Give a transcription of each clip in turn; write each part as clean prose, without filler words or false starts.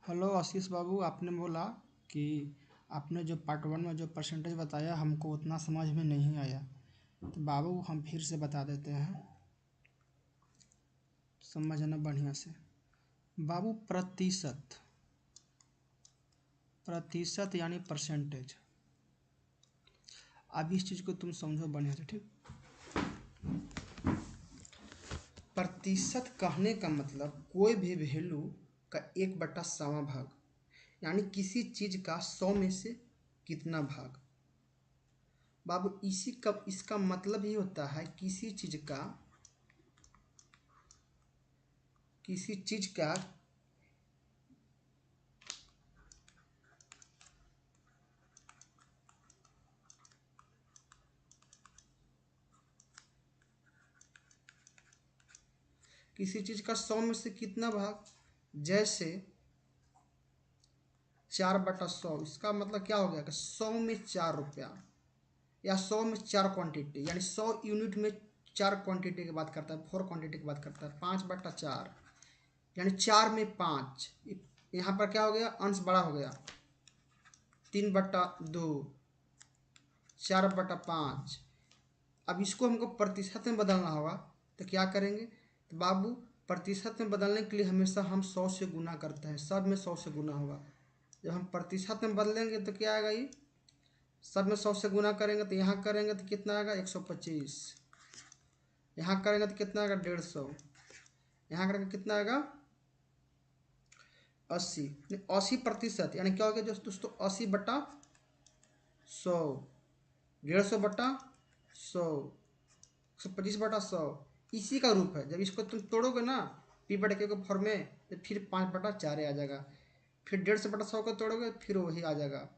Hello आशीष बाबू, आपने बोला कि आपने जो पार्ट वन में जो परसेंटेज बताया हमको उतना समझ में नहीं आया। तो बाबू हम फिर से बता देते हैं, समझना बढ़िया से। बाबू प्रतिशत, प्रतिशत यानी परसेंटेज। अब इस चीज़ को तुम समझो बढ़िया से, ठीक। प्रतिशत कहने का मतलब कोई भी वैल्यू का 1/100वां भाग, यानी किसी चीज़ का 100 में से कितना भाग। बाबू इसी का इसका मतलब ही होता है किसी चीज का किसी चीज का 100 में से कितना भाग। जैसे 4/100, इसका मतलब क्या हो गया कि 100 में 4 रुपया, या 100 में 4 क्वांटिटी, यानी 100 यूनिट में 4 क्वांटिटी की बात करता है, 4 क्वांटिटी की बात करता है। 5/4 यानी 4 में 5। यहाँ पर क्या हो गया, अंश बड़ा हो गया। 3/2, 4/5। अब इसको हमको प्रतिशत में बदलना होगा, तो क्या करेंगे। तो बाबू प्रतिशत में बदलने के लिए हमेशा हम 100 से गुना करते हैं, सब में 100 से गुना होगा। जब हम प्रतिशत में बदलेंगे तो क्या आएगा, ये सब में 100 से गुना करेंगे तो यहाँ करेंगे तो कितना आएगा 125। यहाँ करेंगे तो कितना आएगा 150। यहाँ करेंगे कितना आएगा 80। 80% यानी क्या हो गया दोस्तों, 80/100, 150/100, 125/100। इसी का रूप है। जब इसको तुम तोड़ोगे ना P/Q के फॉर्म में, तो फिर 5/4 आ जाएगा। फिर 150/100 को तोड़ोगे फिर वही आ जाएगा।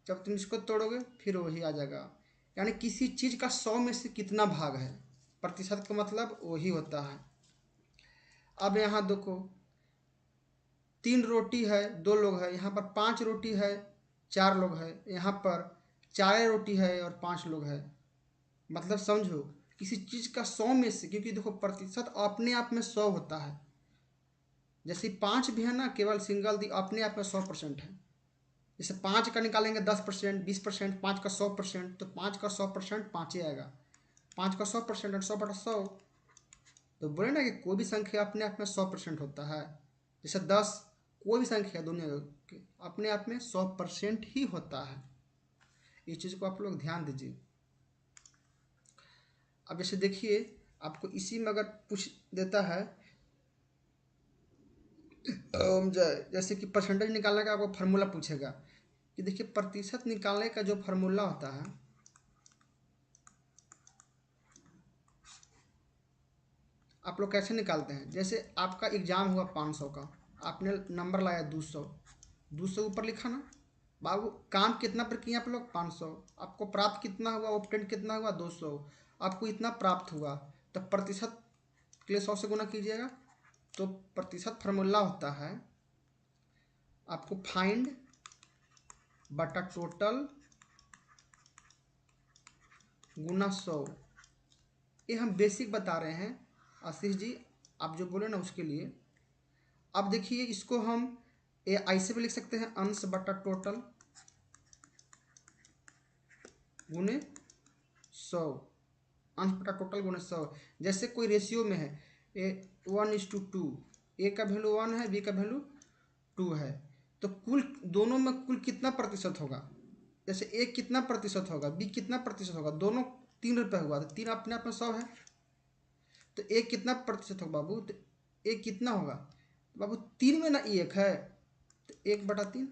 जब तुम इसको तोड़ोगे फिर वही आ जाएगा। यानी किसी चीज़ का 100 में से कितना भाग है, प्रतिशत का मतलब वही होता है। अब यहाँ देखो, 3 रोटी है 2 लोग है, यहाँ पर 5 रोटी है 4 लोग है, यहाँ पर 4 रोटी है और 5 लोग है। मतलब समझो, किसी चीज़ का 100 में से, क्योंकि देखो प्रतिशत अपने आप में 100 होता है। जैसे 5 भी है ना, केवल सिंगल दी अपने आप में 100% है। जैसे 5 का निकालेंगे 10%, 20%, 5 का 100%, तो 5 का 100% 5 ही आएगा। 5 का 100% और 100/100, तो बोले ना कि कोई भी संख्या अपने आप में 100% होता है। जैसे 10, कोई भी संख्या दुनिया के अपने आप में 100% ही होता है। इस चीज़ को आप लोग ध्यान दीजिए। अब जैसे देखिए, आपको इसी में अगर पूछ देता है, जैसे कि परसेंटेज निकालने का आपको फार्मूला पूछेगा, कि देखिए प्रतिशत निकालने का जो फार्मूला होता है, आप लोग कैसे निकालते हैं। जैसे आपका एग्जाम हुआ 500 का, आपने नंबर लाया 200, 200 ऊपर लिखा ना। बाबू काम कितना पर किए आप लोग 500, आपको प्राप्त कितना हुआ, ऑप्टेंट कितना हुआ 200, आपको इतना प्राप्त हुआ। तो प्रतिशत के लिए 100 से गुना कीजिएगा। तो प्रतिशत फार्मूला होता है आपको फाइंड बटा टोटल गुना 100। ये हम बेसिक बता रहे हैं आशीष जी, आप जो बोले ना उसके लिए। अब देखिए इसको हम ऐसे भी लिख सकते हैं, अंश बटा टोटल गुने 100। अंश बटा टोटल गुने 100। जैसे कोई रेशियो में है 1:2, ए का वैल्यू 1 है, बी का वैल्यू 2 है, तो कुल दोनों में कुल कितना प्रतिशत होगा। जैसे ए कितना प्रतिशत होगा, बी कितना प्रतिशत होगा, दोनों 3 रुपये हुआ, तो 3 अपने आप में 100 है। तो ए कितना प्रतिशत होगा बाबू, तो ए कितना होगा बाबू, 3 में ना 1 है, तो 1/3।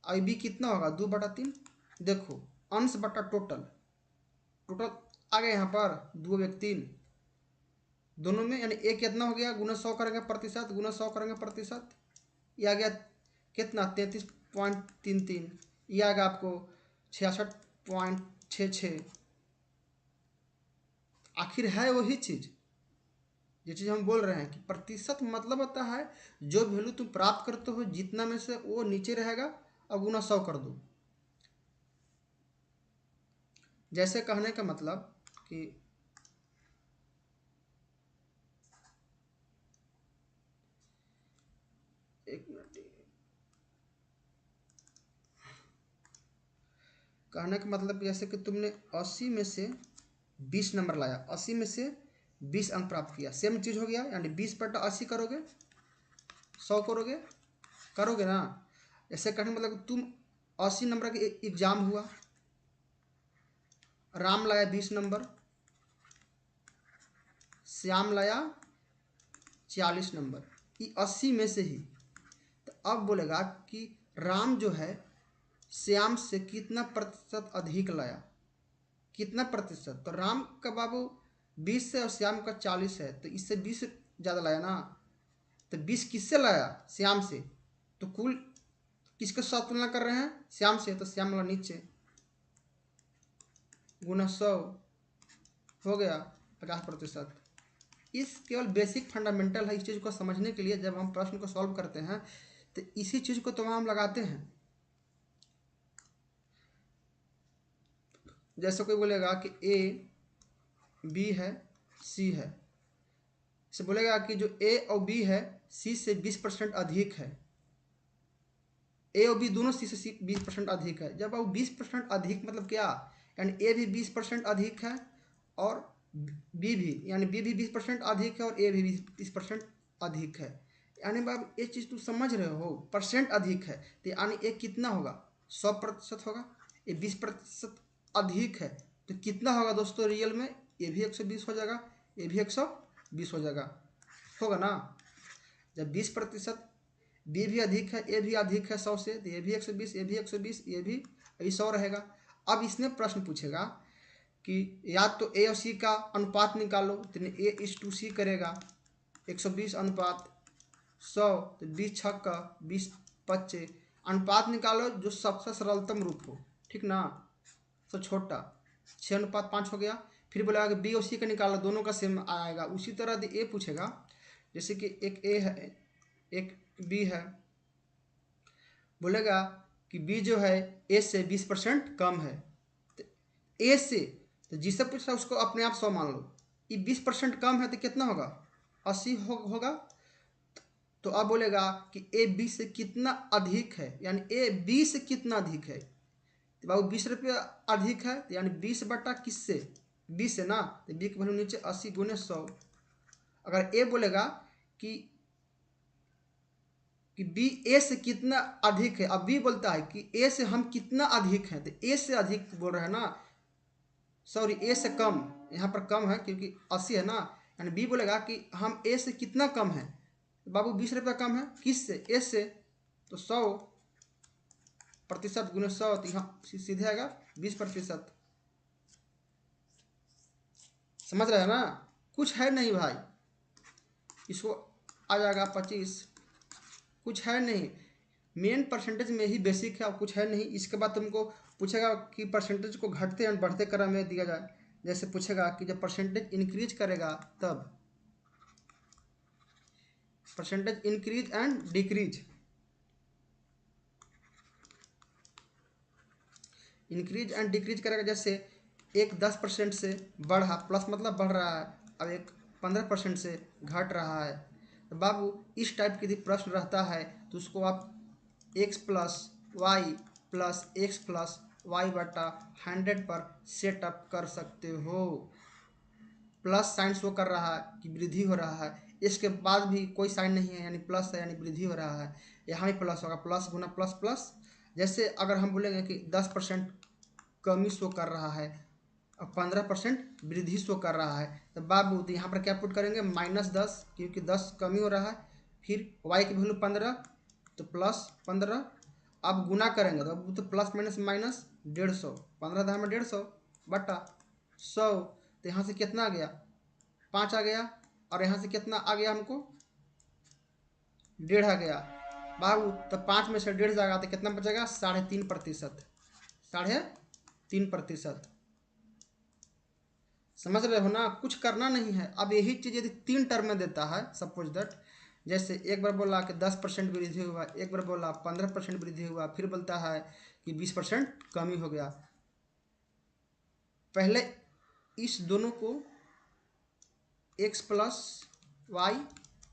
और बी कितना होगा 2/3। देखो अंश बटा टोटल, टोटल आ गया यहाँ पर 2 एक 3 दोनों में, यानी ए कितना हो गया, गुना 100 करेंगे प्रतिशत, गुना 100 करेंगे प्रतिशत, ये आ गया कितना 33.33। ये आ गया आपको 66.66। आखिर है वही चीज़, ये चीज़ हम बोल रहे हैं कि प्रतिशत मतलब होता है जो वैल्यू तुम प्राप्त करते हो जितना में से वो नीचे रहेगा और गुना 100 कर दो। जैसे कहने का मतलब कि कहने का मतलब जैसे कि तुमने 80 में से 20 नंबर लाया, 80 में से 20 अंक प्राप्त किया, सेम चीज़ हो गया, यानी 20/80 करोगे, 100 करोगे, करोगे ना। ऐसे कहने का मतलब तुम 80 नंबर का एग्जाम हुआ, राम लाया 20 नंबर, श्याम लाया 40 नंबर, ये 80 में से ही। तो अब बोलेगा कि राम जो है श्याम से कितना प्रतिशत अधिक लाया, कितना प्रतिशत। तो राम का बाबू 20 से और श्याम का 40 है, तो इससे 20 ज़्यादा लाया ना। तो 20 किससे लाया, श्याम से। तो कुल किसके साथ तुलना कर रहे हैं, श्याम से, तो श्याम वाला नीचे गुना 100 हो गया 50%। इस केवल बेसिक फंडामेंटल है, इस चीज़ को समझने के लिए जब हम प्रश्न को सॉल्व करते हैं तो इसी चीज़ को तमाम लगाते हैं। जैसे कोई बोलेगा कि ए बी है सी है, से बोलेगा कि जो ए और बी है सी से 20% अधिक है, ए और बी दोनों सी से 20% अधिक है। जब अब 20% अधिक मतलब क्या, यानी ए भी 20% अधिक है और बी भी, यानी बी भी 20% अधिक है और ए भी 20% अधिक है। यानी बाब ये चीज़ तू समझ रहे हो, परसेंट अधिक है, तो यानी ए कितना होगा, 100% होगा। ये 20% अधिक है तो कितना होगा दोस्तों रियल में, ये भी 120 हो जाएगा, ये भी 120 हो जाएगा, होगा ना। जब 20% बी भी अधिक है, ए भी अधिक है 100 से, तो ये भी 120, ये भी 120, ये भी 100 रहेगा। अब इसने प्रश्न पूछेगा कि या तो ए और सी का अनुपात निकालो, तो A/C करेगा, 120 अनुपात 100, तो 20×6 = 20 = 25। अनुपात निकालो जो सबसे सरलतम रूप हो, ठीक ना, तो छोटा 6:5 हो गया। फिर बोलेगा कि बी और सी का निकालो, दोनों का सेम आएगा। उसी तरह ए पूछेगा, जैसे कि एक ए है एक बी है, बोलेगा कि बी जो है ए से 20% कम है, तो ए से, तो जिससे पूछ रहा है उसको अपने आप 100 मान लो, ये 20% कम है तो कितना होगा, 80 होगा। तो अब बोलेगा कि ए बी से कितना अधिक है, यानी ए बी से कितना अधिक है, तो बाबू 20 रुपये अधिक है, तो यानी 20 बटा किससे, 20 से ना, तो बी की वैल्यू नीचे 80 × 100। अगर ए बोलेगा कि बी ए से कितना अधिक है, अब बी बोलता है कि ए से हम कितना अधिक हैं, तो ए से अधिक बोल रहा है ना, सॉरी ए से कम, यहाँ पर कम है क्योंकि 80 है ना, यानी बी बोलेगा कि हम ए से कितना कम है, तो बाबू 20 रुपये कम है, किस से, ए से, तो 100% × 100, तो यहाँ सीधे आएगा 20%। समझ रहे हैं ना, कुछ है नहीं भाई, इसको आ जाएगा 25, कुछ है नहीं, मेन परसेंटेज में ही बेसिक है और कुछ है नहीं। इसके बाद तुमको पूछेगा कि परसेंटेज को घटते या बढ़ते क्रम में दिया जाए। जैसे पूछेगा कि जब परसेंटेज इंक्रीज करेगा तब, percentage increase and decrease, increase and decrease करेगा। जैसे एक 10% से बढ़ा, प्लस मतलब बढ़ रहा है, अब एक 15% से घट रहा है, तो बाबू इस टाइप की यदि प्रश्न रहता है तो उसको आप x + y + x + y/100 पर सेटअप कर सकते हो। प्लस साइन शो कर रहा है कि वृद्धि हो रहा है, इसके बाद भी कोई साइन नहीं है यानी प्लस है, यानी वृद्धि हो रहा है, यहाँ भी प्लस होगा, प्लस गुना प्लस प्लस। जैसे अगर हम बोलेंगे कि 10% कमी शो कर रहा है और 15% वृद्धि शो कर रहा है, तो बाबू तो यहाँ पर क्या पुट करेंगे, -10 क्योंकि 10 कमी हो रहा है, फिर y की वैल्यू 15, तो +15। अब गुना करेंगे तो प्लस माइनस माइनस 150, 15 10 में 150 बटा 100, तो यहाँ से कितना आ गया, 5 आ गया, और यहाँ से कितना आ गया हमको, 1.5 आ गया बाबू। तो 5 में से 1.5 जाएगा तो कितना बचेगा, 3.5%, 3.5%। समझ रहे हो ना, कुछ करना नहीं है। अब यही चीज़ यदि 3 टर्म में देता है, सपोज दैट, जैसे एक बार बोला कि 10% वृद्धि हुआ, एक बार बोला 15% वृद्धि हुआ, फिर बोलता है कि 20% कमी हो गया। पहले इस दोनों को x + y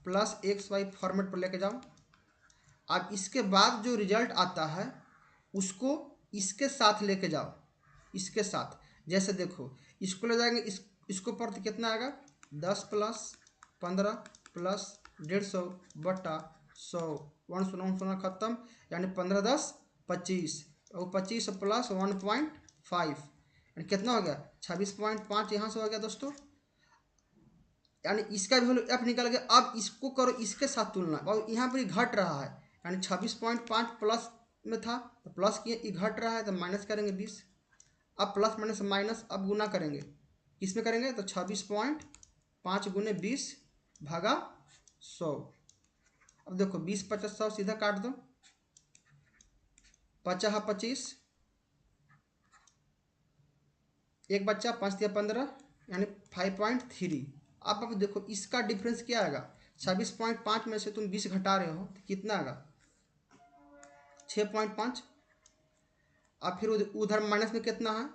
+ xy फॉर्मेट पर लेके जाओ। अब इसके बाद जो रिजल्ट आता है उसको इसके साथ लेके जाओ, इसके साथ। जैसे देखो इसको ले जाएंगे इसको पर तो कितना आएगा 10 प्लस 15 प्लस 150 बटा 100 1 खत्म, यानी 15 10 25 और 25 प्लस 1.5 यानी कितना हो गया 26.5 यहाँ से हो गया दोस्तों। यानी इसका भी वैल्यू एफ निकल गया। अब इसको करो इसके साथ तुलना और यहाँ पर घट रहा है, यानी 26.5 प्लस में था तो प्लस किए, ये घट रहा है तो माइनस करेंगे 20। अब प्लस माइनस माइनस अब गुना करेंगे, किस में करेंगे तो 26.5 गुने 20 भागा 100। अब देखो 20 50 100 सीधा काट दो, 50 25 एक बच्चा 5 दिया 15 यानी 5.3। अब देखो इसका डिफरेंस क्या आएगा 26.5 में से तुम 20 घटा रहे हो तो कितना आएगा 6.5। अब फिर उधर माइनस में कितना है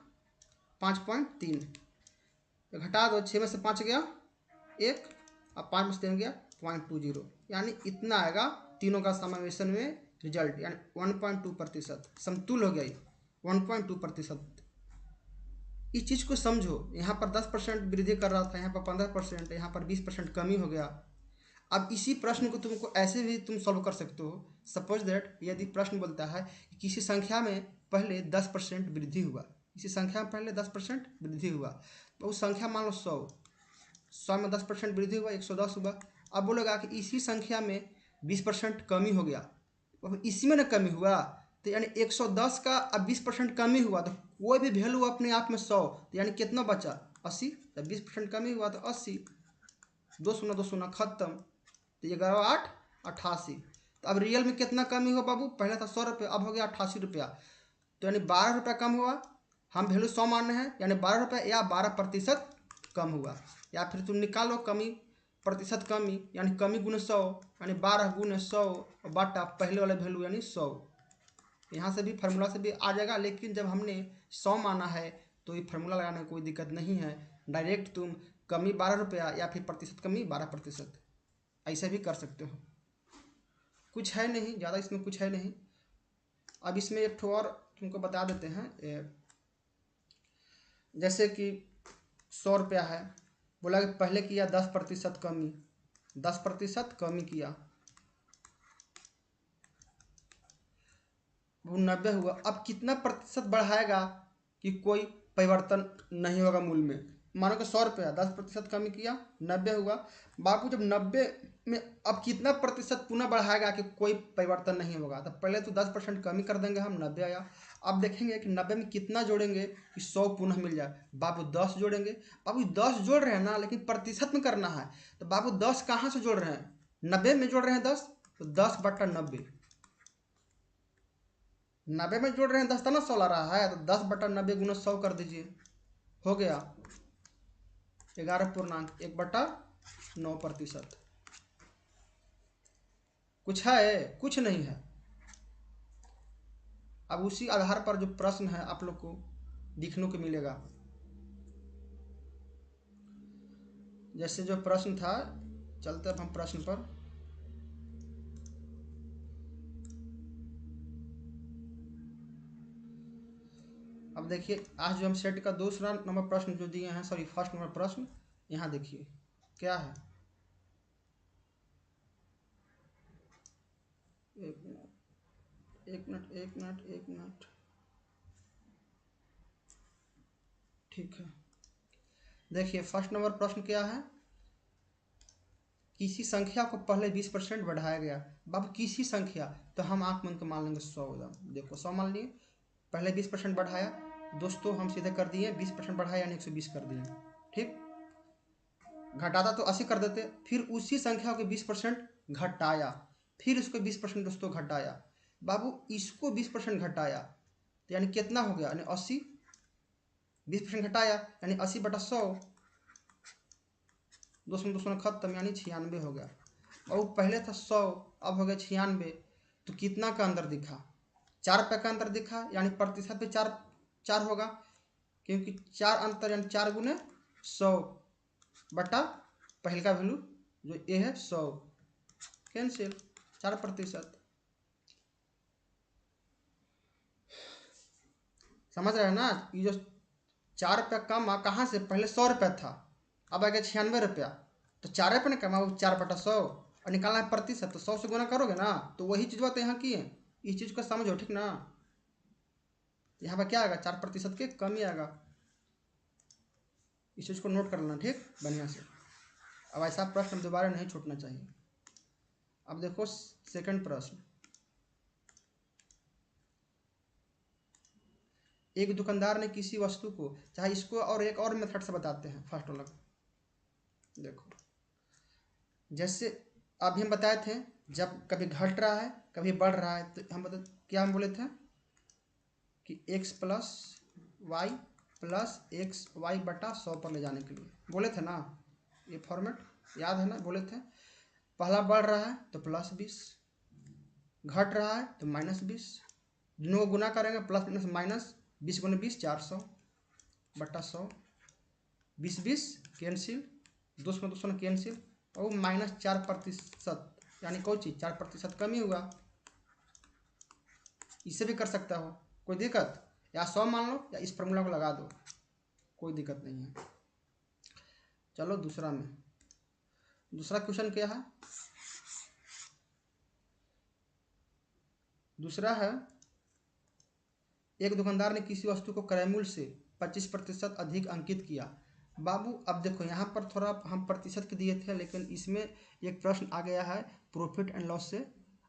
5.3 घटा दो, 6 में से 5 गया 1, अब 5 में से 3 गया 0.20, यानी इतना आएगा तीनों का समावेशन में रिजल्ट, यानी 1.2% समतुल हो गया ये 1.2%। इस चीज़ को समझो, यहाँ पर 10% वृद्धि कर रहा था, यहाँ पर 15%, यहाँ पर 20% कमी हो गया। अब इसी प्रश्न को तुमको ऐसे भी तुम सॉल्व कर सकते हो। सपोज दैट यदि प्रश्न बोलता है कि किसी संख्या में पहले 10% वृद्धि हुआ, किसी संख्या में पहले 10% वृद्धि हुआ, तो उस संख्या मान लो 100 में 10% वृद्धि हुआ 110 हुआ। अब बोलेगा कि इसी संख्या में 20% कमी हो गया, अब इसी में ना कमी हुआ तो यानी 110 का अब 20% कमी हुआ तो कोई भी वैल्यू अपने आप में 100, तो यानी कितना बचा 80। जब 20% कमी हुआ तो 80, 2 खत्म, तो 11 8 88। तो अब रियल में कितना कमी हुआ बाबू, पहले था 100 रुपये अब हो गया 88 रुपया, तो यानी 12 रुपया कम हुआ। हम वैल्यू 100 मान रहे हैं यानी 12 रुपये या 12% कम हुआ। या फिर तुम निकालो कमी प्रतिशत कमी, यानी कमी गुने 100 यानी 12 गुने 100 और बाटा पहले वाला वैल्यू यानी 100। यहाँ से भी फार्मूला से भी आ जाएगा, लेकिन जब हमने 100 माना है तो ये फार्मूला लगाने में कोई दिक्कत नहीं है। डायरेक्ट तुम कमी 12 रुपया या फिर प्रतिशत कमी 12% ऐसे भी कर सकते हो। कुछ है नहीं ज़्यादा, इसमें कुछ है नहीं। अब इसमें एक ठो और तुमको बता देते हैं। जैसे कि 100 रुपया है, बोला कि पहले किया 10% कमी, 10% कमी किया, वो 90 हुआ। अब कितना प्रतिशत बढ़ाएगा कि कोई परिवर्तन नहीं होगा मूल्य में। मानो कि 100 रुपया 10% कमी किया 90 हुआ। बाबू जब 90 में अब कितना प्रतिशत पुनः बढ़ाएगा कि कोई परिवर्तन नहीं होगा, तो पहले तो 10% कमी कर देंगे हम, 90 आया। अब देखेंगे कि 90 में कितना जोड़ेंगे कि 100 पुनः मिल जाए। बाबू 10 जोड़ेंगे, बाबू 10 जोड़ रहे हैं ना, लेकिन प्रतिशत में करना है। तो बाबू 10 कहाँ से जोड़ रहे हैं 90 में जोड़ रहे हैं 10, तो 10 बटा 90, 90 में जोड़ रहे हैं 10 ना 100 ला रहा है, तो 10 बटा 90 गुना 100 कर दीजिए, हो गया 11.1/9%। कुछ है कुछ नहीं है। अब उसी आधार पर जो प्रश्न है आप लोग को दिखने को मिलेगा। जैसे जो प्रश्न था, चलते अब हम प्रश्न पर। अब देखिए आज जो हम सेट का दूसरा नंबर प्रश्न जो दिए हैं, सॉरी फर्स्ट नंबर प्रश्न, यहाँ देखिए क्या है। एक मिनट ठीक है। देखिए फर्स्ट नंबर प्रश्न क्या है, किसी संख्या को पहले 20% बढ़ाया गया। बाबू किसी संख्या, तो हम आंख बंद के मान लेंगे 100। देखो 100 मान लिए, पहले 20% बढ़ाया, दोस्तों हम सीधे कर दिए 20% बढ़ाया यानी 120 कर दिए। ठीक, घटाता तो 80 कर देते, फिर उसी संख्या को 20% घटाया, फिर उसको 20% दोस्तों घटाया। बाबू इसको 20% घटाया तो यानी कितना हो गया, यानी 80, 20% घटाया यानी 80 बटा 100, 200 खत्म, यानी 96 हो गया। और पहले था 100 अब हो गया 96, तो कितना का अंदर दिखा 4 रुपये का अंतर दिखा, यानी प्रतिशत पे 4 होगा, क्योंकि 4 अंतर यानी 4 गुने 100 बटा पहले का वैल्यू जो ए है 100, कैंसिल 4%। समझ रहे हैं ना? ये जो 4 रुपया कम कहाँ से, पहले 100 रुपया था, अब आ गया 96 रुपया, तो 4 रुपये ना कमा, वो 4/100 और निकालना है प्रतिशत, तो 100 से गुना करोगे ना, तो वही चीज़ बात यहाँ की है। इस चीज़ को समझो, ठीक ना? यहाँ पर क्या आएगा, 4% के कम ही आएगा। इस चीज़ को नोट कर लेना, ठीक, बढ़िया से। अब ऐसा प्रश्न दोबारा नहीं छूटना चाहिए। अब देखो सेकंड प्रश्न, एक दुकानदार ने किसी वस्तु को, चाहे इसको और एक और मेथड से बताते हैं, फर्स्ट वाला। देखो जैसे अभी हम बताए थे, जब कभी घट रहा है कभी बढ़ रहा है, तो हम बता क्या हम बोले थे कि x plus Y plus X Y बटा 100 पर ले जाने के लिए बोले थे ना। ये फॉर्मेट याद है ना? बोले थे पहला बढ़ रहा है तो +20, घट रहा है तो -20, दोनों को गुना करेंगे, प्लस माइनस माइनस, 20 गुना 20 400 बटा 100, 20 कैंसिल, 200 कैंसिल, और -4%, यानी कोई चीज़ 4% कम ही हुआ। इसे भी कर सकता हो, कोई दिक्कत, या 100 मान लो या इस फॉर्मूला को लगा दो, कोई दिक्कत नहीं है। चलो दूसरा में, दूसरा क्वेश्चन क्या है? दूसरा है, एक दुकानदार ने किसी वस्तु को क्रय मूल्य से 25% अधिक अंकित किया। बाबू अब देखो यहाँ पर थोड़ा हम प्रतिशत के दिए थे, लेकिन इसमें एक प्रश्न आ गया है प्रॉफिट एंड लॉस से,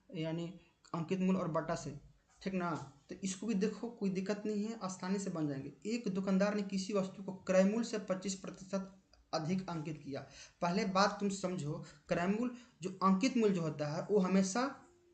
यानी अंकित मूल्य और बटा से, ठीक ना? तो इसको भी देखो, कोई दिक्कत नहीं है, आसानी से बन जाएंगे। एक दुकानदार ने किसी वस्तु को क्रय मूल्य से 25% अधिक अंकित किया। पहले बात तुम समझो, क्रय मूल्य जो अंकित मूल्य जो होता है वो हमेशा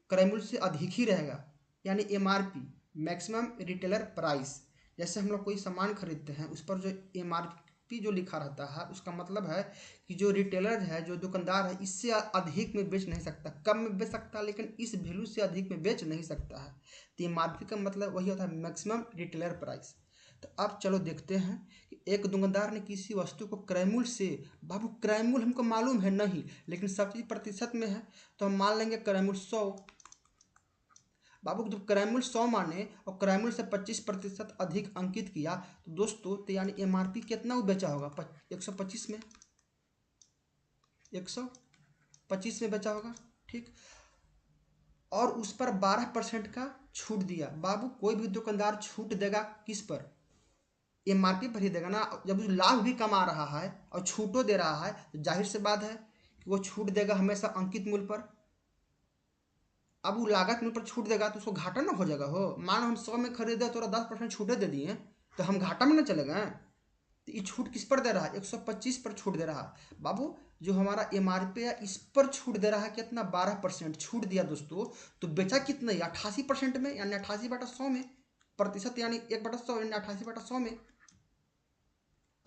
क्रय मूल्य से अधिक ही रहेगा, यानी MRP, मैक्सिमम रिटेलर प्राइस। जैसे हम लोग कोई सामान खरीदते हैं, उस पर जो MRP जो लिखा रहता है, उसका मतलब है कि जो रिटेलर है, जो दुकानदार है, इससे अधिक में बेच नहीं सकता, कम में बेच सकता है, लेकिन इस वैल्यू से अधिक में बेच नहीं सकता है। तो MRP का मतलब वही होता है, मैक्सिमम रिटेलर प्राइस। तो अब चलो देखते हैं कि एक दुकानदार ने किसी वस्तु को क्रय मूल्य से, बाबू क्रय मूल्य हमको मालूम है नहीं, लेकिन सब चीज़ प्रतिशत में है, तो हम मान लेंगे क्रय मूल्य 100। बाबू जब क्रय मूल्य 100 माने और क्रय मूल्य से 25% अधिक अंकित किया, तो दोस्तों तो यानी MRP कितना वो बेचा होगा, 125 में, 125 में बेचा होगा, ठीक। और उस पर 12% का छूट दिया। बाबू कोई भी दुकानदार छूट देगा किस पर, MRP पर ही देगा ना। जब वो लाभ भी कमा रहा है और छूटो दे रहा है, तो जाहिर सी बात है कि वो छूट देगा हमेशा अंकित मूल्य पर। अब वो लागत मूल्य पर छूट देगा तो उसको घाटा ना हो जाएगा हो। मान हम 100 में खरीदे तो 10% छूटे दे दिए, तो हम घाटा में ना चले गए। तो ये छूट किस पर दे रहा है, 125 पर छूट दे रहा है। बाबू जो हमारा MRP है इस पर छूट दे रहा है कितना, 12% छूट दिया दोस्तों। तो बेचा कितना, 88% में, यानी 88/100 में, प्रतिशत यानी 1/100 यानी 88/100 में।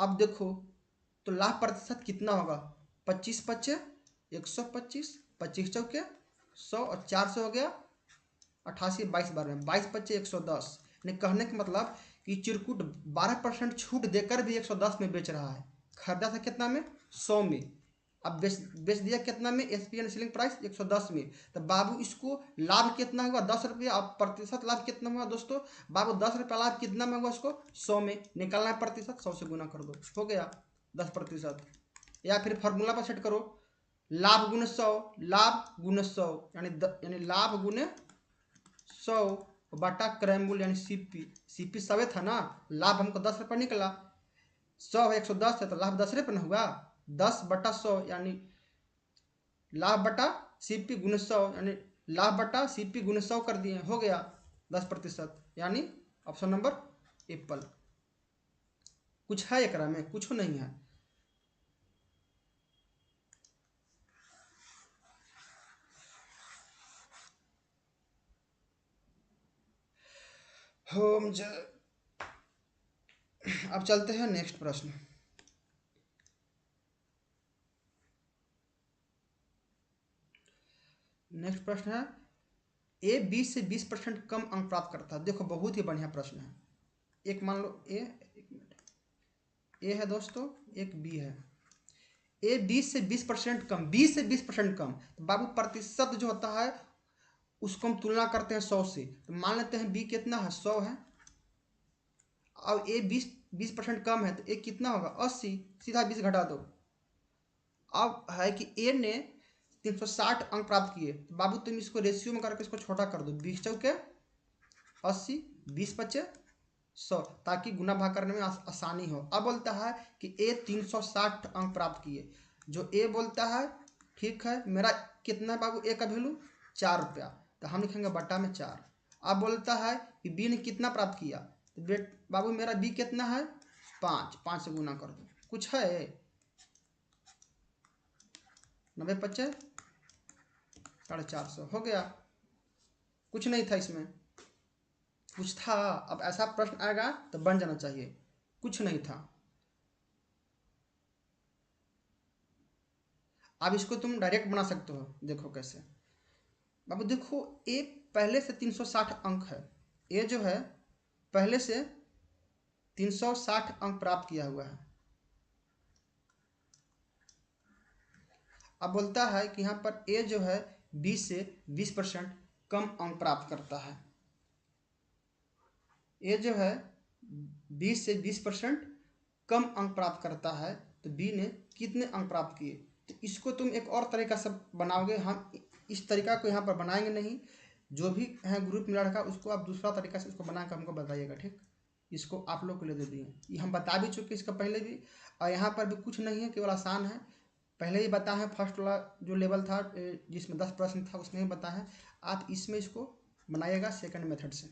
अब देखो तो लाभ प्रतिशत कितना होगा, 25/5 125, 25 चौके 100 और 400 हो गया 88, 22 बार में 22/5 110। यानी कहने का मतलब कि चिरकुट 12% छूट देकर भी 110 में बेच रहा है। खरीदा था कितना में, 100 में, अब बेच दिया कितना में, SPN यानी सेलिंग प्राइस 110 में। तो बाबू इसको लाभ कितना हुआ, 10 रुपया। अब प्रतिशत लाभ कितना हुआ दोस्तों, बाबू 10 रुपया लाभ कितना में हुआ, इसको 100 में निकालना है प्रतिशत, 100 से गुना कर दो, हो गया 10%। या फिर फॉर्मूला पर सेट करो, लाभ गुने 100, लाभ गुने 100 यानी लाभ गुने 100 बटा क्रय मूल्य यानी CP 100 था ना, लाभ हमको 10 रुपये निकला, 100 है 110 है, तो लाभ 10 रुपये ना हुआ, 10/100 यानी लाभ बटा CP गुने 100, यानी लाभ बटा CP गुने 100 कर दिए, हो गया 10%, यानी ऑप्शन नंबर एप्पल। कुछ है एकरा में, कुछ नहीं है। होम अब चलते हैं नेक्स्ट प्रश्न। नेक्स्ट प्रश्न है, A 20 से 20% कम अंक प्राप्त करता है। देखो बहुत ही बढ़िया प्रश्न है। एक मान लो A है दोस्तों, एक B है। A 20 से 20% कम, 20 से 20% कम, तो बाबू प्रतिशत जो होता है उसको हम तुलना करते हैं 100 से। तो मान लेते हैं B कितना है, 100 है, अब ए 20% कम है तो ए कितना होगा 80, सीधा 20 घटा दो। अब है कि ए ने 360 अंक प्राप्त किए, तो बाबू तुम इसको रेशियो में करके इसको छोटा कर दो, 20 चौके 80, 20 पचे 100, ताकि गुना भाग करने में आसानी हो। अब बोलता है कि ए 360 अंक प्राप्त किए, जो ए बोलता है ठीक है मेरा कितना है बाबू, ए का वैल्यू 4 रुपया, तो हम लिखेंगे बटा में 4। अब बोलता है कि बी ने कितना प्राप्त किया, तो बाबू मेरा बी कितना है 5, 5 से गुना कर दो, कुछ है 90 पच्चे 450 हो गया। कुछ नहीं था इसमें, कुछ था? अब ऐसा प्रश्न आएगा तो बन जाना चाहिए, कुछ नहीं था। अब इसको तुम डायरेक्ट बना सकते हो, देखो कैसे बाबू। देखो ए पहले से 360 अंक है, ए जो है पहले से 360 अंक प्राप्त किया हुआ है। अब बोलता है कि यहाँ पर ए जो है 20 से 20% कम अंक प्राप्त करता है। ए जो है 20 से 20% कम अंक प्राप्त करता है, तो बी ने कितने अंक प्राप्त किए? तो इसको तुम एक और तरीका से बनाओगे, हम इस तरीका को यहाँ पर बनाएंगे नहीं। जो भी है ग्रुप में लड़का, उसको आप दूसरा तरीका से इसको बना कर हमको बताइएगा, ठीक? इसको आप लोग के लिए दे दिए, ये हम बता भी चुके इसका पहले भी, और यहाँ पर भी कुछ नहीं है, केवल आसान है। पहले ही बताया है, फर्स्ट वाला जो लेवल था जिसमें 10 प्रश्न था उसमें ही बताया है। आप इसमें इसको बनाइएगा सेकंड मेथड से,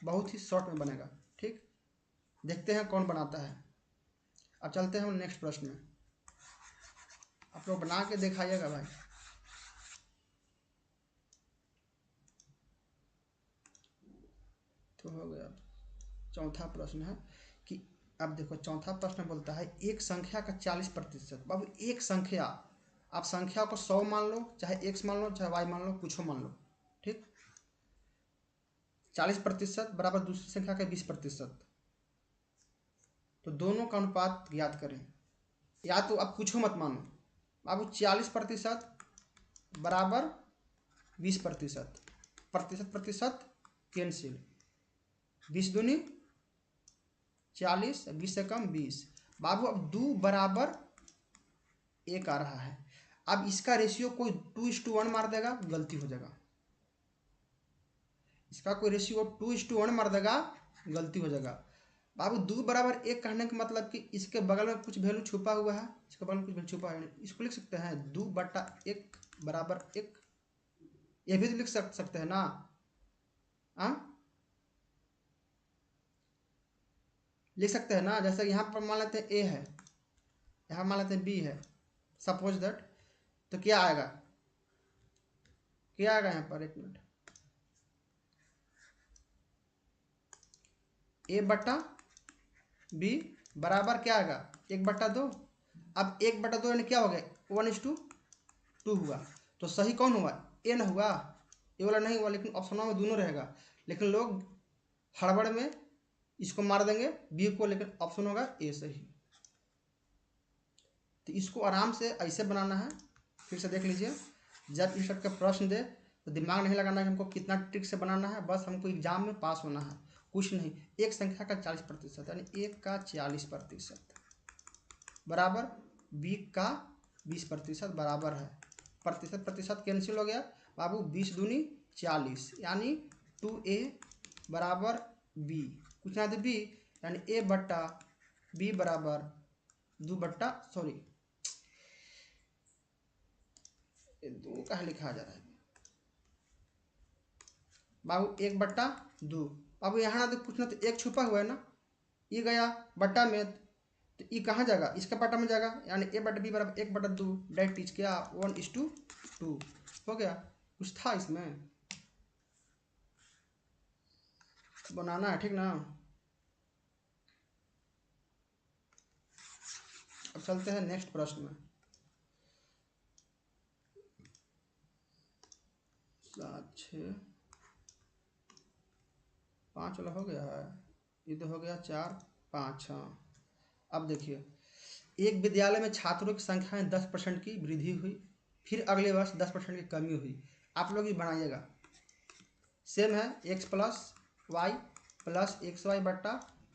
बहुत ही शॉर्ट में बनेगा, ठीक? देखते हैं कौन बनाता है। अब चलते हैं हम नेक्स्ट प्रश्न में, आप लोग बना के दिखाइएगा भाई। तो हो गया। चौथा प्रश्न है कि अब देखो चौथा प्रश्न बोलता है एक संख्या का 40%। बाबू एक संख्या, आप संख्या को 100 मान लो, चाहे x मान लो, चाहे y मान लो, कुछ मान लो, ठीक? 40% बराबर दूसरी संख्या का 20%, तो दोनों का अनुपात ज्ञात करें। या तो आप कुछ मत मानो बाबू, 40% बराबर 20%, प्रतिशत कैंसिल, 20 दूनी 40, 20 से कम 20। बाबू अब 2 बराबर 1 आ रहा है। अब इसका रेशियो कोई 2:1 मार देगा, गलती हो जाएगा। इसका कोई रेशियो 2:1 मार देगा, गलती हो जाएगा। बाबू 2 बराबर 1 कहने का मतलब कि इसके बगल में कुछ वैल्यू छुपा हुआ है, इसके बगल में कुछ वैल्यू छुपा है, इसको लिख सकते हैं 2/1 बराबर 1, ये भी तो लिख सकते हैं ना? लिख सकते हैं ना? जैसे यहाँ पर मान लेते हैं ए है, यहाँ मान लेते हैं बी है, सपोज दैट, तो क्या आएगा, क्या आएगा यहाँ पर? एक मिनट, ए बट्टा बी बराबर क्या आएगा 1/2। अब 1/2 यानी क्या हो गया 1:2 हुआ, तो सही कौन हुआ? ए ना हुआ, ये वाला नहीं हुआ, लेकिन ऑप्शनों में दोनों रहेगा। लेकिन लोग हड़बड़ में इसको मार देंगे बी को, लेकिन ऑप्शन होगा ए सही। तो इसको आराम से ऐसे बनाना है, फिर से देख लीजिए। जब इस टाइप का प्रश्न दे तो दिमाग नहीं लगाना है हमको कितना ट्रिक से बनाना है, बस हमको एग्जाम में पास होना है, कुछ नहीं। एक संख्या का 40% यानी 1 का 40% बराबर बी का 20% बराबर है, प्रतिशत कैंसिल हो गया बाबू, 20 दूनी 40, यानी 2a बराबर b, कुछ ना दे b, यानी a बट्टा b बराबर 2 कहाँ लिखा जा रहा है बाबू, 1/2। बाबू यहाँ ना तो कुछ ना, तो एक छुपा हुआ है ना, ये गया बट्टा में, तो ये कहाँ जाएगा, इसका बट्टा में जाएगा, यानी a/b बराबर 1/2, डायरेक्ट इज क्या 1:2 हो गया। कुछ था इसमें, बनाना है, ठीक ना? अब चलते हैं नेक्स्ट प्रश्न में। 7, 6, 5 वाला हो गया है, ये तो हो गया 4, 5। हाँ, अब देखिए, एक विद्यालय में छात्रों की संख्या में 10% की वृद्धि हुई, फिर अगले वर्ष 10% की कमी हुई। आप लोग ये बनाइएगा, सेम है x + y + xy बट्टा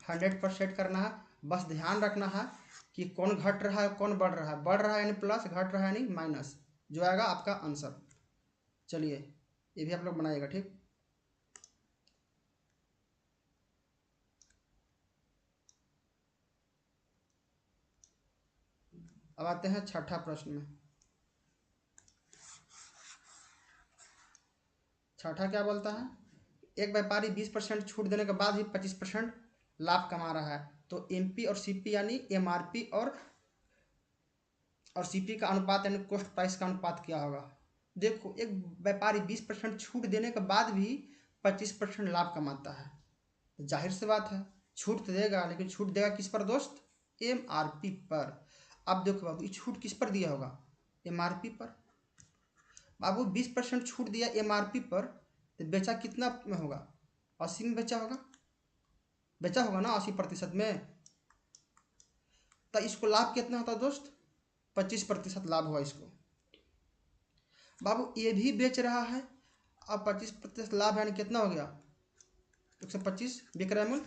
100 पर सेट करना है। बस ध्यान रखना है कि कौन घट रहा है कौन बढ़ रहा है, बढ़ रहा है यानी प्लस, घट रहा है यानी माइनस, जो आएगा आपका आंसर। चलिए ये भी आप लोग बनाइएगा, ठीक। अब आते हैं छठा प्रश्न में। छठा क्या बोलता है, एक व्यापारी 20% छूट देने के बाद भी 25% लाभ कमा रहा है, तो एमपी और सीपी यानी एमआरपी और सीपी का अनुपात यानी कॉस्ट प्राइस का अनुपात क्या होगा। देखो एक व्यापारी 20% छूट देने के बाद भी 25% लाभ कमाता है, तो जाहिर सी बात है छूट तो देगा, लेकिन छूट देगा किस पर दोस्त, एमआरपी पर। अब देखो बाबू ये छूट किस पर दिया होगा, एमआरपी पर। बाबू 20% छूट दिया एमआरपी पर, तो बेचा कितना में होगा, 80 में बेचा होगा, बेचा होगा ना 80% में। तो इसको लाभ कितना होता है दोस्त, 25% लाभ हुआ इसको। बाबू ये भी बेच रहा है, अब 25% लाभ यानी कितना हो गया, 125 विक्रय मूल्य।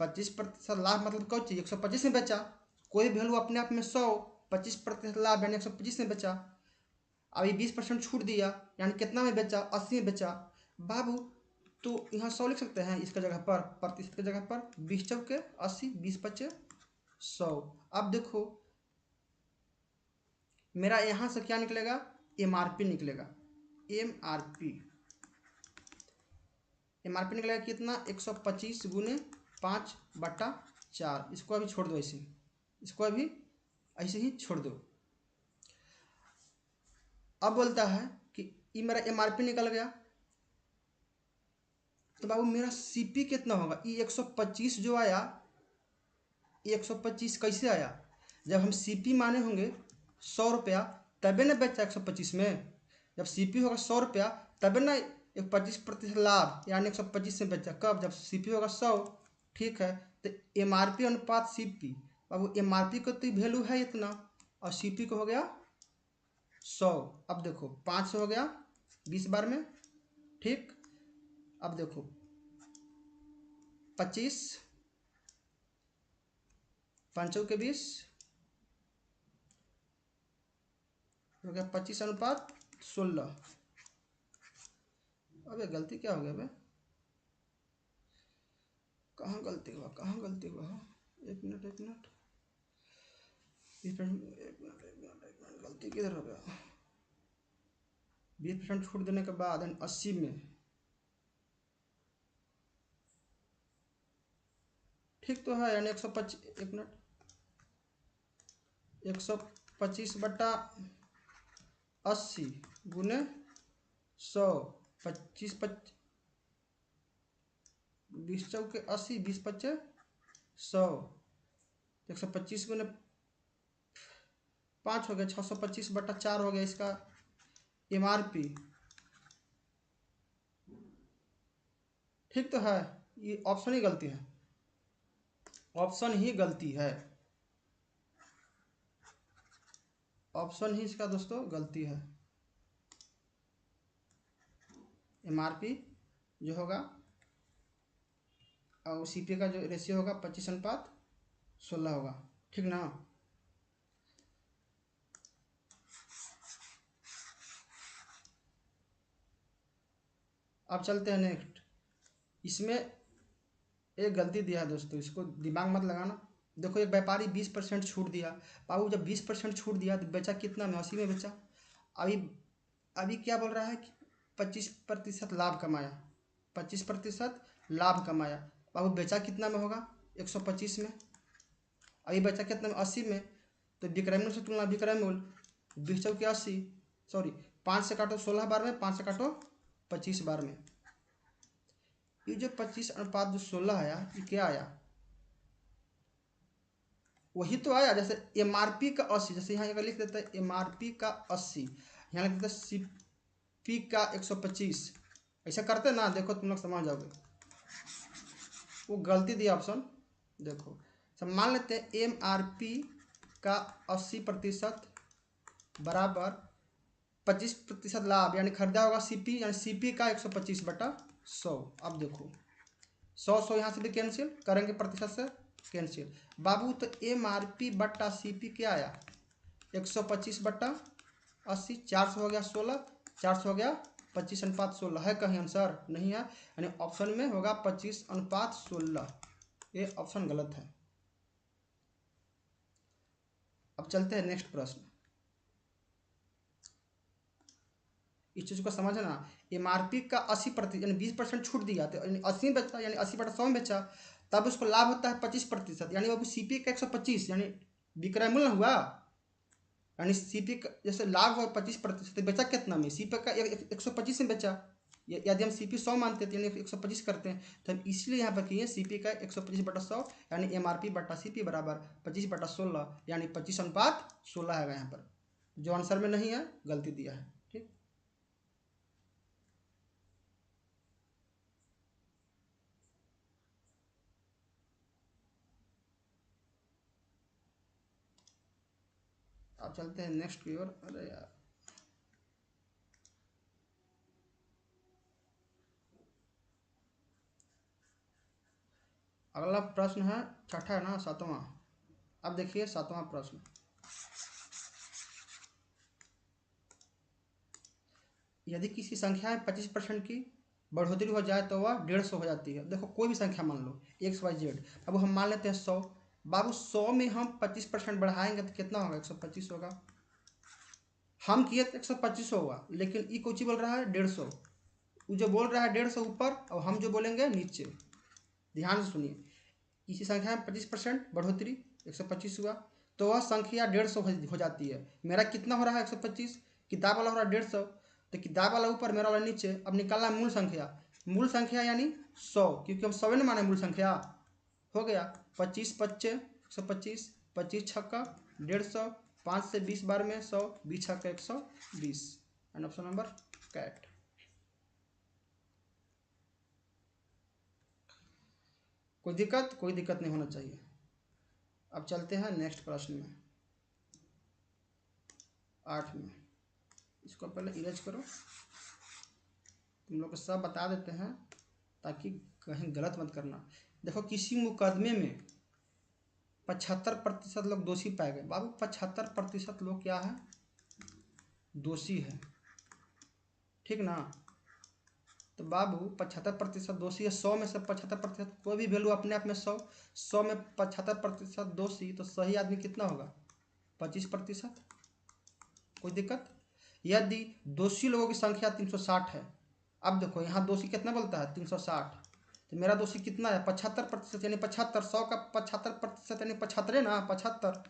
25% लाभ मतलब कौन चीज, 125 में बेचा, कोई वैल्यू अपने आप में 100, 25% लाभ यानी 125 में बेचा। अभी 20% छूट दिया यानी कितना में बेचा, 80 में बेचा। बाबू तो यहाँ 100 लिख सकते हैं इसका जगह पर, प्रतिशत की जगह पर 20 चौके 80, 20 × 100। अब देखो मेरा यहाँ से क्या निकलेगा, एमआरपी निकलेगा। एमआरपी एमआरपी निकलेगा कितना, 125 × 5/4। इसको अभी छोड़ दो ऐसे, इसको अभी ऐसे ही छोड़ दो। अब बोलता है कि ये मेरा एमआरपी निकल गया, तो बाबू मेरा सीपी कितना होगा, ये 125 जो आया, ये 125 कैसे आया, जब हम सीपी माने होंगे 100 रुपया तबे ना बेचा 125 में। जब सीपी होगा 100 रुपया तबे ना 25% लाभ यानी 125 में बेचा, कब, जब सीपी होगा 100। ठीक है, तो एमआरपी अनुपात सीपी, बाबू एमआरपी को तो वैल्यू है इतना और सीपी को हो गया 100। अब देखो 500 हो गया 20 बार में, ठीक। अब देखो 25 5 के 20 हो गया 25/16। अबे गलती क्या हो गया, अबे कहाँ गलती हुआ, कहाँ गलती हुआ, एक मिनट एक मिनट, गलती किधर हो गया। 20% छूट देने के बाद 80 में, ठीक तो है, यानी 125, एक मिनट, 125/80 × 100, 25 20 चौके 80, 20×5 = 100, 125 × 5 हो गया, 625/4 हो गया इसका एमआरपी। ठीक तो है, ये ऑप्शन ही गलती है, ऑप्शन ही गलती है, ऑप्शन ही इसका दोस्तों गलती है। एमआरपी जो होगा और सीपी का जो रेशियो होगा 25/16 होगा, ठीक ना। अब चलते हैं नेक्स्ट। इसमें एक गलती दिया है दोस्तों, इसको दिमाग मत लगाना। देखो एक व्यापारी 20% छूट दिया, बाबू जब 20% छूट दिया तो बेचा कितना में, 80 में बेचा। अभी अभी क्या बोल रहा है कि 25% लाभ कमाया, 25% लाभ कमाया। बाबू बेचा कितना में होगा, 125 में। अभी बेचा कितना में, 80 में। तो विक्रय मूल्य से तुलना विक्रय मूल्य, 20 चौके 80, सॉरी 5 से काटो 16 बार में, 5 से काटो 25 बार में। ये जो 25/16 आया, ये क्या आया, वही तो आया जैसे एमआरपी का 80, जैसे यहाँ लिख देता है एमआरपी का 80, यहाँ लिख देता है सीपी का 125। ऐसा करते ना, देखो तुम लोग समझ जाओगे। वो गलती दिया ऑप्शन, देखो सब मान लेते हैं एमआरपी का 80% बराबर 25% लाभ यानी खरीदा होगा सीपी, यानी सीपी का 125/100। अब देखो 100 यहाँ से भी कैंसिल करेंगे, प्रतिशत से कैंसिल। बाबू तो MRP बट्टा CP क्या आया, 125 बट्टा 80, 400 हो गया 16, 400 हो गया 25:16 है कहीं आंसर? नहीं है, यानी ऑप्शन में होगा 25:16। ये ऑप्शन गलत है। अब चलते हैं नेक्स्ट प्रश्न। इस चीज़ को समझना, MRP का 80% यानी 20% छूट दिया, तो यानी 80 बेचा, यानी 80/100 में बेचा, तब उसको लाभ होता है 25%, यानी बाबू CP का 125 यानी विक्रय मूल्य हुआ, यानी CP का जैसे लाभ हुआ 25%, बेचा कितना में, CP का 125 में बेचा। यदि हम CP 100 मानते हैं तो यानी 125 करते हैं, तो हम इसलिए यहाँ पर किए CP का 125/100 यानी MRP बट्टा CP बराबर 25/16 यानी 25:16 है यहाँ पर। जो आंसर में नहीं है गलती दिया है। ठीक, अब चलते हैं नेक्स्ट की ओर। अरे यार, अगला प्रश्न है, छठा है ना, 7वां। अब देखिए 7वां प्रश्न। यदि किसी संख्या में 25% की बढ़ोतरी हो जाए तो वह 150 हो जाती है। देखो कोई भी संख्या मान लो XYZ, अब हम मान लेते हैं 100। बाबू 100 में हम 25% बढ़ाएंगे तो कितना होगा, 125 होगा। हम किए तो 125 होगा, लेकिन ई कोची बोल रहा है 150। वो जो बोल रहा है 150 ऊपर और हम जो बोलेंगे नीचे। ध्यान से सुनिए, इसी संख्या में 25% बढ़ोतरी 125 हुआ, तो वह संख्या 150 हो जाती है। मेरा कितना हो रहा है 125, किताब वाला हो रहा है 150, तो किताब वाला ऊपर मेरा वाला नीचे। अब निकालना मूल संख्या, मूल संख्या यानी 100, क्योंकि हम 100 ने माने मूल संख्या। हो गया 25×5 125, 25×6 150, 5 से 20 बार में 100, 20×6 120। एंड ऑप्शन नंबर कैट। कोई दिक्कत? कोई दिक्कत नहीं होना चाहिए। अब चलते हैं नेक्स्ट प्रश्न में, 8 में। इसको पहले इरेज करो, तुम लोग को सब बता देते हैं ताकि कहीं गलत मत करना। देखो किसी मुकदमे में 75% लोग दोषी पाए गए। बाबू 75% लोग क्या है, दोषी है, ठीक ना। तो बाबू 75% दोषी है, 100 में से 75%, कोई भी वैल्यू अपने आप में 100 में 75% दोषी, तो सही आदमी कितना होगा, 25%। कोई दिक्कत? यदि दोषी लोगों की संख्या 360 है, अब देखो यहाँ दोषी कितना बोलता है 360, तो मेरा दोषी कितना है 75%, यानी 75, 100 का 75% यानी 75 ना, 75।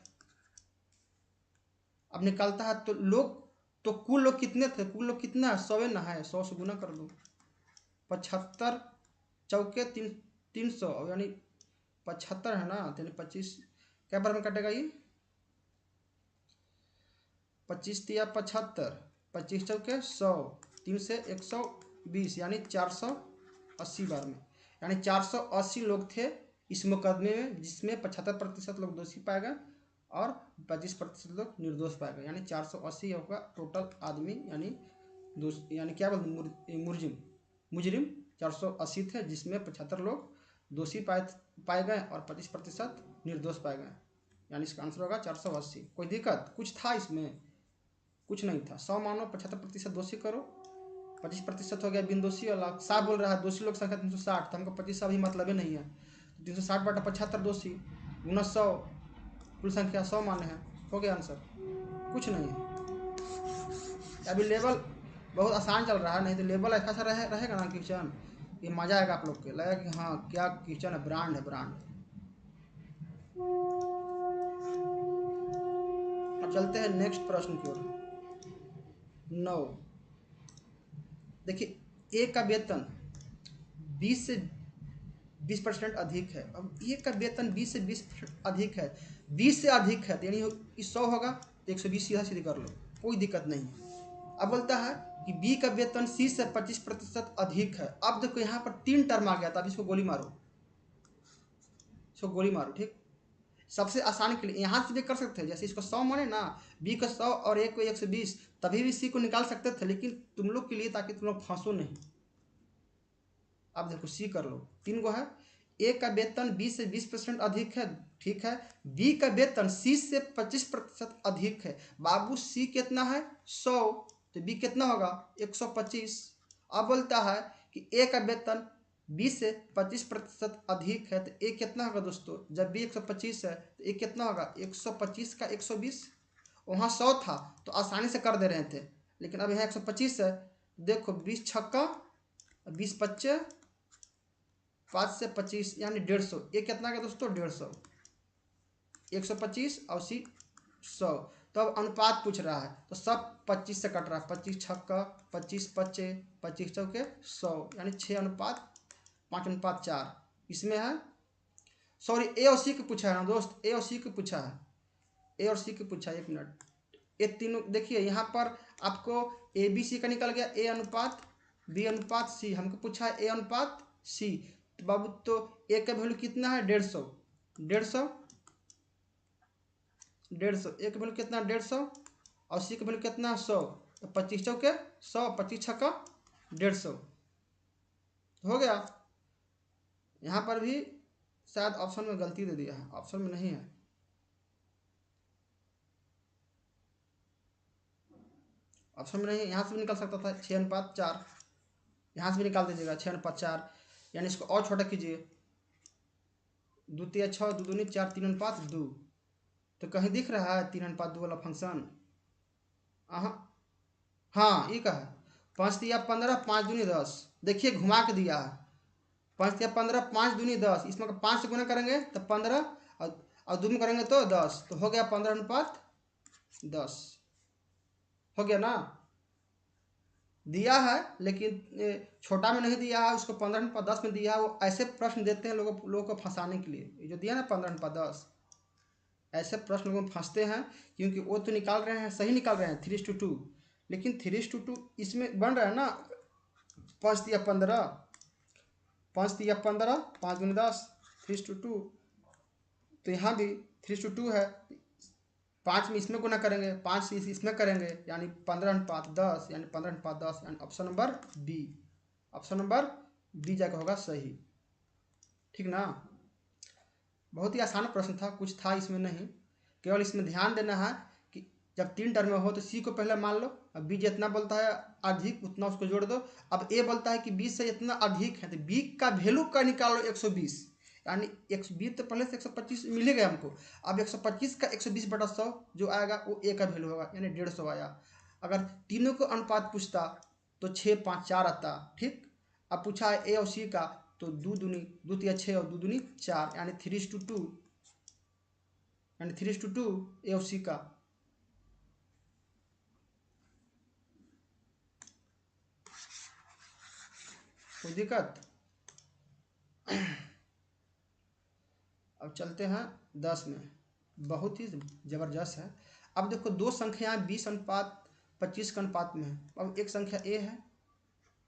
अब निकालता है तो लोग, तो कुल लोग कितने थे, कुल लोग कितना है 100 ना है, 100 से गुना कर दो। 75 चौके 300, यानी 75 है ना, तो यानी 25 क्या बार में कटेगा ये, 25 तिया 75, 25 चौके 100, 3 से 120 यानी 480 बार में, यानी 480 लोग थे इस मुकदमे में, जिसमें 75% लोग दोषी पाए गए और 25% लोग निर्दोष पाए गए, यानी 480 होगा टोटल आदमी, यानी यानी क्या बोलते मुजरिम, मुजरिम 480 थे, जिसमें 75 लोग दोषी पाए गए और 25% निर्दोष पाए गए, यानी इसका आंसर होगा 480। कोई दिक्कत? कुछ था इसमें? कुछ नहीं था। 100 मानो, 75% दोषी करो, 25% हो गया बिन दोषी वाला। साहब बोल रहा है दोषी लोग संख्या 360, तो हमको 25 अभी मतलब ही नहीं है, तो 360/75 दोषी गुना 100, कुल संख्या 100 माने हैं, हो गया आंसर। कुछ नहीं है। अभी लेवल बहुत आसान चल रहा है, नहीं तो लेवल ऐसा सा रहेगा ना किचन, ये मजा आएगा, आप लोग के लगेगा कि हाँ क्या किचन है, ब्रांड है, ब्रांड। अब चलते हैं नेक्स्ट प्रश्न की ओर। 9, देखिए एक का वेतन 20% अधिक है। अब एक का वेतन 20% अधिक है, 20 से अधिक है, तो यानी 100 होगा, तो 120 सीधा सीधी कर लो, कोई दिक्कत नहीं है। अब बोलता है कि बी का वेतन सी से 25% अधिक है। अब देखो यहाँ पर 3 टर्म आ गया था, अब इसको गोली मारो, इसको गोली मारो। ठीक, सबसे आसान के लिए यहाँ से भी कर सकते हैं, जैसे इसको 100 माने ना, बी को 100 और एक को 120, तभी भी सी को निकाल सकते थे, लेकिन तुम लोग के लिए ताकि तुम लोग फंसो नहीं। अब देखो सी कर लो, 3 गो है। ए का वेतन बी से 20% अधिक है, ठीक है। बी का वेतन सी से 25% अधिक है। बाबू सी कितना है 100, तो बी कितना होगा 125। अब बोलता है कि ए का वेतन बी से 25% अधिक है, तो ए कितना होगा दोस्तों, जब बी 125 है तो ए कितना होगा 125 का 120। वहाँ 100 था तो आसानी से कर दे रहे थे, लेकिन अब यहाँ 125 है। देखो 20 छक्का 20 पच्चे 5 से 25 यानी 150। ये कितना का दोस्तों 150, 125 और सी 100। तो अब अनुपात पूछ रहा है तो सब 25 से कट रहा है, 25 छक्का 25 पच्चे 25 चौके 100 यानी 6:5:4 इसमें है। सॉरी ए और सी को पूछा है ना दोस्त, ए और सी को पूछा है, ए और सी को पूछा है। 1 मिनट, ये तीनों देखिए यहाँ पर आपको ए बी सी का निकल गया, ए अनुपात बी अनुपात सी। हमको पूछा है ए अनुपात सी, तो बाबू तो ए का वैल्यू कितना है 150, 150 150। ए का वैल्यू कितना 150 और सी का वैल्यू कितना 100, तो 25 चौके 100 25 छक्का 150 हो गया। यहाँ पर भी शायद ऑप्शन में गलती दे दिया है, ऑप्शन में नहीं है, ऑप्शन में नहीं है। यहाँ से भी निकल सकता था 6:4, यहाँ से भी निकाल दीजिएगा 6:4, यानी इसको और छोटा कीजिए, 2 तिया 6 2 दूनी 4 3:2। तो कहीं दिख रहा है 3:2 वाला फंक्शन? हाँ ये का है 5 तिया 15 5 दूनी 10। देखिए घुमा के दिया है, 5 तिया 15 5 दूनी 10, इसमें 5 से गुना करेंगे तो 15 और 2 में करेंगे तो 10, तो हो गया 15:10 हो गया ना। दिया है लेकिन छोटा में नहीं दिया है, उसको 15:10 में दिया है। वो ऐसे प्रश्न देते हैं लोगों को फंसाने के लिए। ये जो दिया ना 15:10, ऐसे प्रश्न लोगों में फंसते हैं, क्योंकि वो तो निकाल रहे हैं सही निकाल रहे हैं 3:2, लेकिन 3:2 इसमें बन रहा है ना 5 तिया 15 5 तिया 15 5 दूनी 10 3:2। तो यहाँ भी 3:2 है, 5 में इसमें गुना करेंगे 5 से इसमें करेंगे यानी 15:10 यानी 15:10 यानी option number B, option number B जाकर होगा सही, ठीक ना। बहुत ही आसान प्रश्न था, कुछ था इसमें नहीं। केवल इसमें ध्यान देना है कि जब 3 टर्म में हो तो सी को पहले मान लो, अब बी जितना बोलता है अधिक उतना उसको जोड़ दो। अब ए बोलता है कि 20 से इतना अधिक है, तो बी का वैल्यू का निकालो 120, यानी 120 तो पहले से 125 मिलेगा हमको। अब 125 का 120/100 जो आएगा वो ए का वैल्यू होगा, यानी 150 आया। अगर तीनों को अनुपात पूछता तो 6:5:4 आता, ठीक। अब पूछा है ए और सी का, तो 2 दूनी 2 तिया 6 और 2 दूनी 4 यानी 3:2 यानी 3:2 ए और सी का। कोई दिक्कत? अब चलते हैं 10 में, बहुत ही ज़बरदस्त है। अब देखो दो संख्याएं 20:25 के अनुपात में है। अब एक संख्या ए है,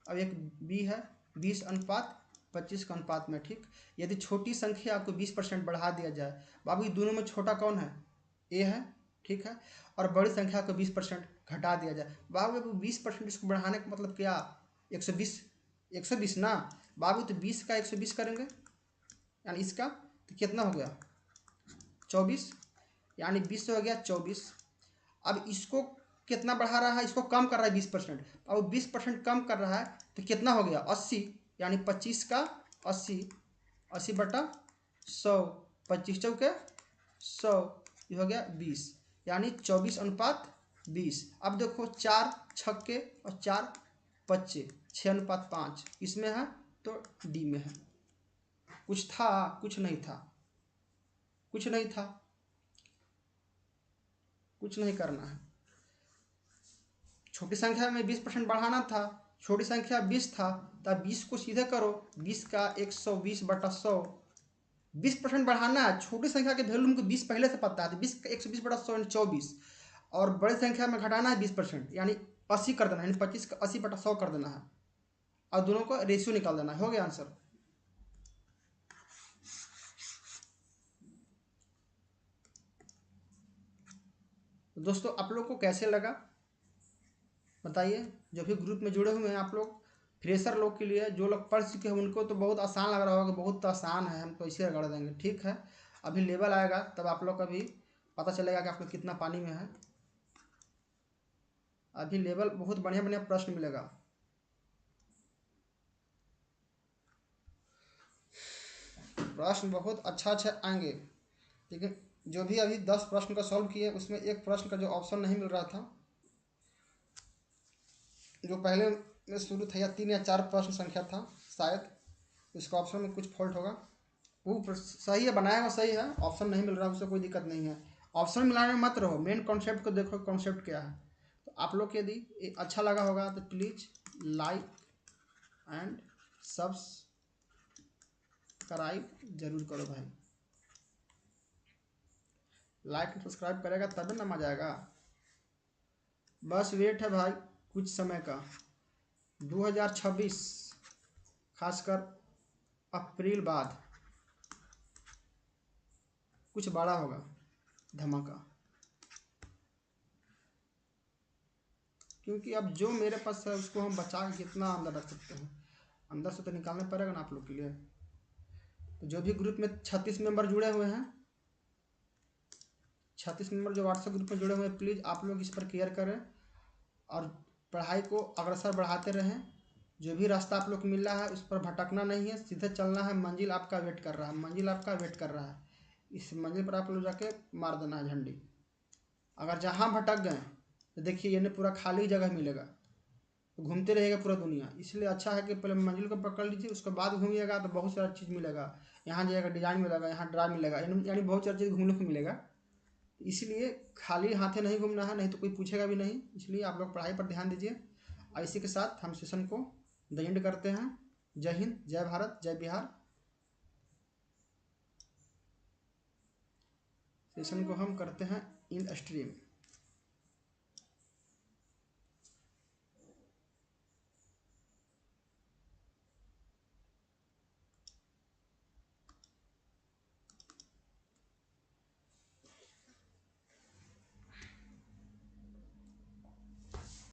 अब एक बी है, 20:25 के अनुपात में, ठीक। यदि छोटी संख्या को 20% बढ़ा दिया जाए, बाबू दोनों में छोटा कौन है, ए है, ठीक है। और बड़ी संख्या को 20% घटा दिया जाए, बाबू 20% इसको बढ़ाने का मतलब क्या, 120 120 ना बाबू, तो 20 का 120 करेंगे यानी इसका, तो कितना हो गया 24, यानी 20 से हो गया 24। अब इसको कितना बढ़ा रहा है, इसको कम कर रहा है 20%, अब 20% कम कर रहा है तो कितना हो गया 80, यानी 25 का 80, 80/100, 25 चौके 100, ये हो गया 20, यानी 24:20। अब देखो 4 छक्के और 4 बच्चे 6:5 इसमें है तो डी में है। कुछ था कुछ नहीं था, कुछ नहीं था, कुछ नहीं करना है। छोटी संख्या में 20% बढ़ाना था, छोटी संख्या 20 था, तब 20 को सीधे करो, 20 का 120/100, 20% बढ़ाना है। छोटी संख्या के वैल्यू हमको 20 पहले से पता है, तो 20 का 120/100 यानी 24। और बड़ी संख्या में घटाना है 20% यानी 80 कर देना है, यानी 25 का 80/100 कर देना है, और दोनों का रेशियो निकाल देना है। हो गया आंसर। दोस्तों आप लोग को कैसे लगा बताइए, जो भी ग्रुप में जुड़े हुए हैं आप लोग, फ्रेशर लोग के लिए, जो लोग पढ़ चुके हैं उनको तो बहुत आसान लग रहा होगा, बहुत आसान है, हम तो इसे रगड़ देंगे। ठीक है, अभी लेवल आएगा तब आप लोग का भी पता चलेगा कि आपको कितना पानी में है। अभी लेवल बहुत बढ़िया बढ़िया प्रश्न मिलेगा। प्रश्न बहुत अच्छा अच्छा आएंगे, लेकिन जो भी अभी 10 प्रश्न का सॉल्व किए उसमें एक प्रश्न का जो ऑप्शन नहीं मिल रहा था, जो पहले में शुरू था, या 3 या 4 प्रश्न संख्या था शायद, उसका ऑप्शन में कुछ फॉल्ट होगा। वो सही है, बनाया हुआ सही है, ऑप्शन नहीं मिल रहा, उससे कोई दिक्कत नहीं है। ऑप्शन मिलाने में मत रहो, मेन कॉन्सेप्ट को देखो, कॉन्सेप्ट क्या है। तो आप लोग यदि अच्छा लगा होगा तो प्लीज़ लाइक एंड सब्सक्राइब जरूर करो भाई। लाइक एंड सब्सक्राइब करेगा तभी ना मजा आएगा। बस वेट है भाई कुछ समय का, 2026 खासकर अप्रैल बाद कुछ बड़ा होगा धमाका। क्योंकि अब जो मेरे पास है उसको हम बचा के कितना अंदर रख सकते हैं, अंदर से तो निकालना पड़ेगा ना आप लोग के लिए। तो जो भी ग्रुप में 36 मेंबर जुड़े हुए हैं, 36 मेंबर जो व्हाट्सएप ग्रुप में जुड़े हुए हैं, प्लीज़ आप लोग इस पर केयर करें और पढ़ाई को अग्रसर बढ़ाते रहें। जो भी रास्ता आप लोग को मिल रहा है उस पर भटकना नहीं है, सीधे चलना है, मंजिल आपका वेट कर रहा है, मंजिल आपका वेट कर रहा है। इस मंजिल पर आप लोग जाके मार देना है झंडी। अगर जहाँ भटक गए तो देखिए ये पूरा खाली जगह मिलेगा, तो घूमते रहेगा पूरा दुनिया। इसलिए अच्छा है कि पहले मंजिल को पकड़ लीजिए, उसके बाद घूमिएगा तो बहुत सारा चीज़ मिलेगा। यहाँ जाएगा डिजाइन मिलेगा, यहाँ ड्रा मिलेगा, यानी बहुत सारी चीज़ घूमने को मिलेगा। इसलिए खाली हाथे नहीं घूमना है, नहीं तो कोई पूछेगा भी नहीं। इसलिए आप लोग पढ़ाई पर ध्यान दीजिए। और इसी के साथ हम सेशन को द एंड करते हैं। जय हिंद, जय भारत, जय बिहार। सेशन को हम करते हैं इन स्ट्रीम।